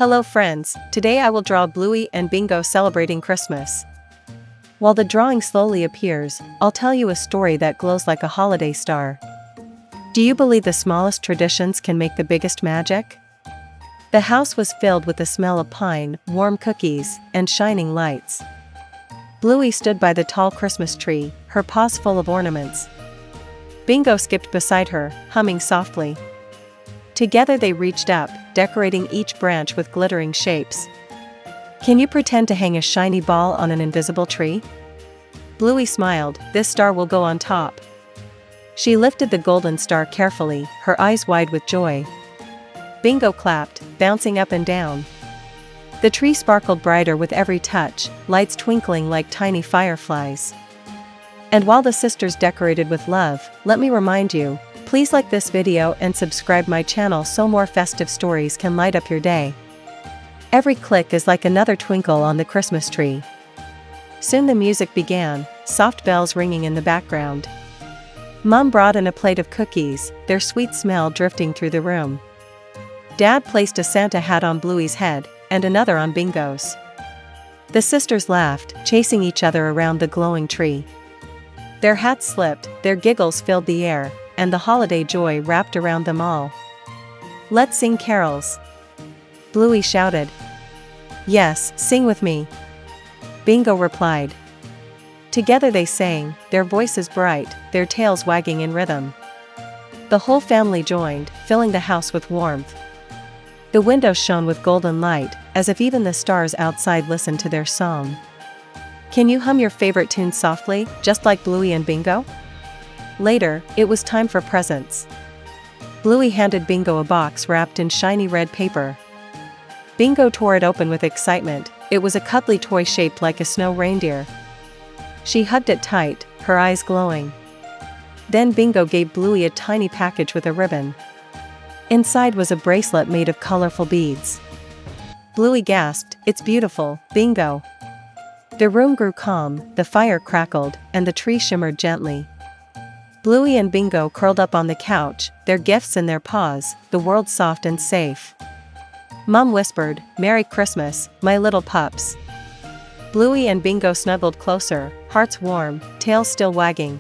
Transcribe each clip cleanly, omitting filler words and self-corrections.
Hello friends, today I will draw Bluey and Bingo celebrating Christmas. While the drawing slowly appears, I'll tell you a story that glows like a holiday star. Do you believe the smallest traditions can make the biggest magic? The house was filled with the smell of pine, warm cookies, and shining lights. Bluey stood by the tall Christmas tree, her paws full of ornaments. Bingo skipped beside her, humming softly. Together they reached up, decorating each branch with glittering shapes. Can you pretend to hang a shiny ball on an invisible tree? Bluey smiled, this star will go on top. She lifted the golden star carefully, her eyes wide with joy. Bingo clapped, bouncing up and down. The tree sparkled brighter with every touch, lights twinkling like tiny fireflies. And while the sisters decorated with love, let me remind you, please like this video and subscribe my channel so more festive stories can light up your day. Every click is like another twinkle on the Christmas tree. Soon the music began, soft bells ringing in the background. Mom brought in a plate of cookies, their sweet smell drifting through the room. Dad placed a Santa hat on Bluey's head, and another on Bingo's. The sisters laughed, chasing each other around the glowing tree. Their hats slipped, their giggles filled the air, and the holiday joy wrapped around them all. Let's sing carols, Bluey shouted. Yes, sing with me, Bingo replied. Together they sang, their voices bright, their tails wagging in rhythm. The whole family joined, filling the house with warmth. The windows shone with golden light, as if even the stars outside listened to their song. Can you hum your favorite tune softly, just like Bluey and Bingo? Later, it was time for presents. Bluey handed Bingo a box wrapped in shiny red paper. Bingo tore it open with excitement, it was a cuddly toy shaped like a snow reindeer. She hugged it tight, her eyes glowing. Then Bingo gave Bluey a tiny package with a ribbon. Inside was a bracelet made of colorful beads. Bluey gasped, "It's beautiful, Bingo." The room grew calm, the fire crackled, and the tree shimmered gently. Bluey and Bingo curled up on the couch, their gifts in their paws, the world soft and safe. Mom whispered, "Merry Christmas, my little pups." Bluey and Bingo snuggled closer, hearts warm, tails still wagging.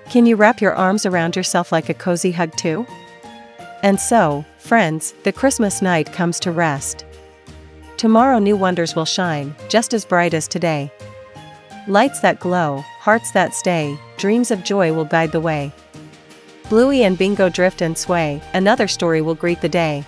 Can you wrap your arms around yourself like a cozy hug too? And so, friends, the Christmas night comes to rest. Tomorrow new wonders will shine, just as bright as today. Lights that glow, hearts that stay, dreams of joy will guide the way. Bluey and Bingo drift and sway, another story will greet the day.